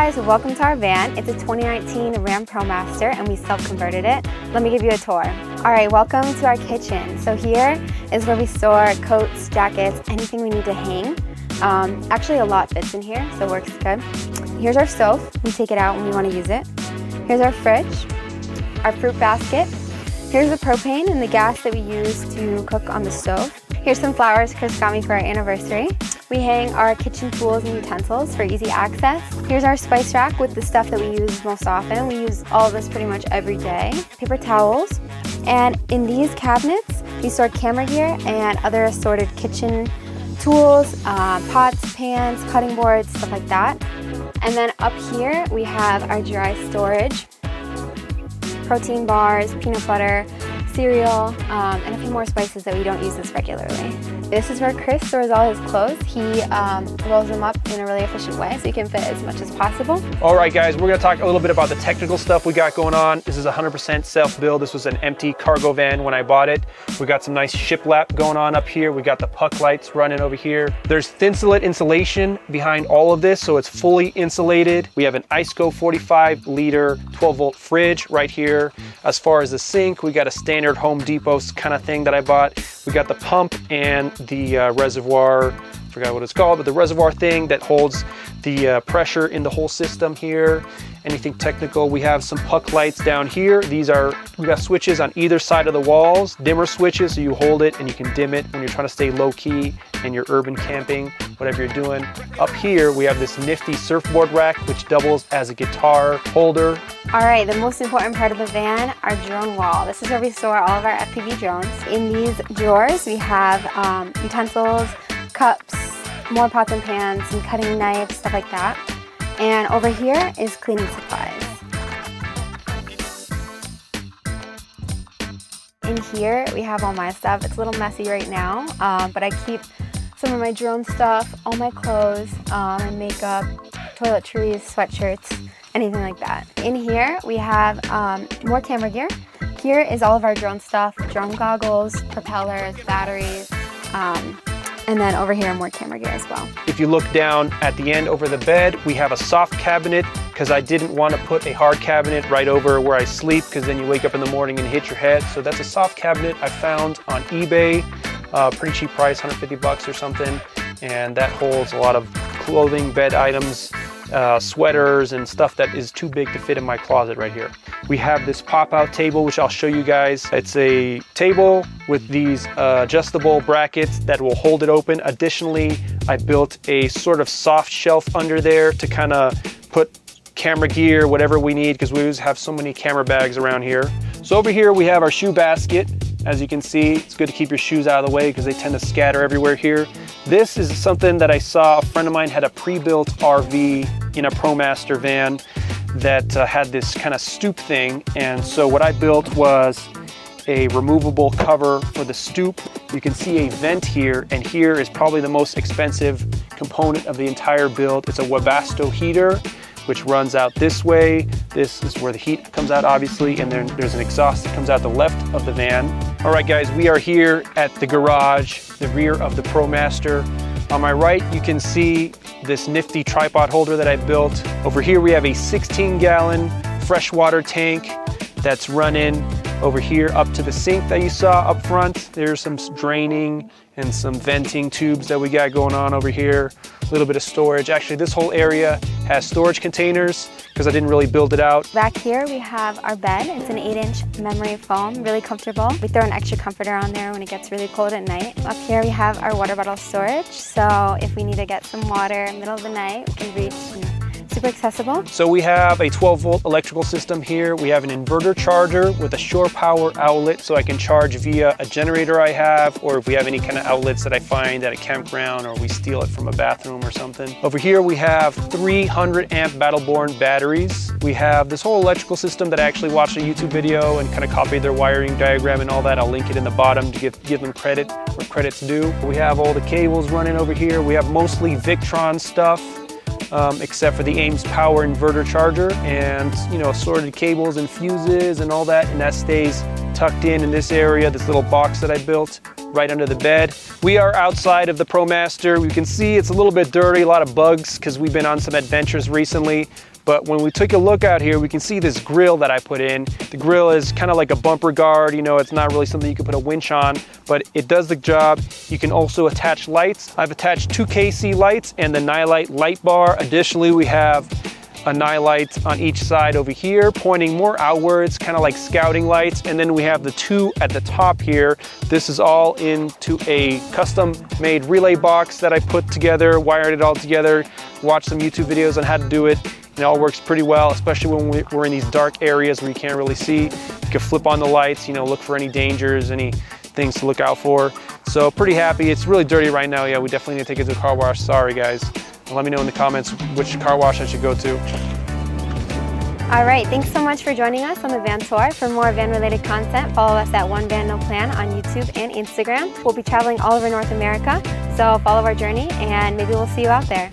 guys, welcome to our van. It's a 2019 Ram Promaster and we self-converted it. Let me give you a tour. All right, welcome to our kitchen. So here is where we store coats, jackets, anything we need to hang. Actually a lot fits in here, so it works good. Here's our stove. We take it out when we want to use it. Here's our fridge, our fruit basket. Here's the propane and the gas that we use to cook on the stove. Here's some flowers Chris got me for our anniversary. We hang our kitchen tools and utensils for easy access. Here's our spice rack with the stuff that we use most often. We use all of this pretty much every day. Paper towels. And in these cabinets, we store camera gear and other assorted kitchen tools, pots, pans, cutting boards, stuff like that. And then up here, we have our dry storage, protein bars, peanut butter, cereal, and a few more spices that we don't use this regularly. This is where Chris stores all his clothes. He rolls them up in a really efficient way so you can fit as much as possible. All right guys, we're gonna talk a little bit about the technical stuff we got going on. This is 100% self-build. This was an empty cargo van when I bought it. We got some nice shiplap going on up here. We got the puck lights running over here. There's thin-sillet insulation behind all of this, so it's fully insulated. We have an ISCO 45-liter 12-volt fridge right here. As far as the sink, we got a standard Home Depot kind of thing that I bought. We got the pump and the reservoir, forgot what it's called, but the reservoir thing that holds the pressure in the whole system here. Anything technical, we have some puck lights down here. We got switches on either side of the walls, dimmer switches, so you hold it and you can dim it when you're trying to stay low key and you're urban camping, whatever you're doing. Up here, we have this nifty surfboard rack, which doubles as a guitar holder. All right, the most important part of the van, our drone wall. This is where we store all of our FPV drones. In these drawers, we have utensils, cups, more pots and pans, some cutting knives, stuff like that. And over here is cleaning supplies. In here, we have all my stuff. It's a little messy right now, but I keep some of my drone stuff, all my clothes, my makeup, toiletries, sweatshirts, anything like that. In here, we have more camera gear. Here is all of our drone stuff, drone goggles, propellers, batteries, and then over here, more camera gear as well. If you look down at the end over the bed, we have a soft cabinet because I didn't want to put a hard cabinet right over where I sleep because then you wake up in the morning and hit your head. So that's a soft cabinet I found on eBay, pretty cheap price, 150 bucks or something. And that holds a lot of clothing, bed items, sweaters and stuff that is too big to fit in my closet right here. We have this pop-out table, which I'll show you guys. It's a table with these adjustable brackets that will hold it open. Additionally, I built a sort of soft shelf under there to kind of put camera gear, whatever we need, because we always have so many camera bags around here. So over here we have our shoe basket. As you can see, it's good to keep your shoes out of the way because they tend to scatter everywhere here. This is something that I saw a friend of mine had a pre-built RV in a Promaster van that had this kind of stoop thing. And so what I built was a removable cover for the stoop. You can see a vent here, and here is probably the most expensive component of the entire build. It's a Webasto heater, which runs out this way. This is where the heat comes out, obviously, and then there's an exhaust that comes out the left of the van. All right, guys, we are here at the garage, the rear of the Promaster. On my right, you can see this nifty tripod holder that I built. Over here, we have a 16-gallon freshwater tank that's running over here up to the sink that you saw up front. There's some draining and some venting tubes that we got going on over here. A little bit of storage. Actually, this whole area has storage containers because I didn't really build it out. Back here we have our bed. It's an 8-inch memory foam, really comfortable. We throw an extra comforter on there when it gets really cold at night. Up here we have our water bottle storage. So if we need to get some water in the middle of the night, we can reach. Super accessible. So we have a 12-volt electrical system here. We have an inverter charger with a shore power outlet so I can charge via a generator I have, or if we have any kind of outlets that I find at a campground or we steal it from a bathroom or something. Over here we have 300 amp Battleborn batteries. We have this whole electrical system that I actually watched a YouTube video and kind of copied their wiring diagram and all that. I'll link it in the bottom to give them credit where credit's due. We have all the cables running over here. We have mostly Victron stuff. Except for the Ames power inverter charger and, you know, assorted cables and fuses and all that, and that stays tucked in this area, this little box that I built right under the bed. We are outside of the Promaster. We can see it's a little bit dirty, a lot of bugs because we've been on some adventures recently, But when we take a look out here, we can see this grill that I put in. The grill is kind of like a bumper guard, you know, it's not really something you can put a winch on, but it does the job. You can also attach lights. I've attached 2 KC lights and the Nightlight light bar. Additionally, we have a Nightlight on each side over here, pointing more outwards, kind of like scouting lights. And then we have the 2 at the top here. This is all into a custom made relay box that I put together, wired it all together, watched some YouTube videos on how to do it. It all works pretty well, especially when we're in these dark areas where you can't really see. You can flip on the lights, you know, look for any dangers, any things to look out for. So pretty happy. It's really dirty right now. Yeah, we definitely need to take it to a car wash. Sorry guys. Let me know in the comments which car wash I should go to. All right, thanks so much for joining us on the van tour. For more van-related content, follow us at One Van No Plan on YouTube and Instagram. We'll be traveling all over North America, so follow our journey and maybe we'll see you out there.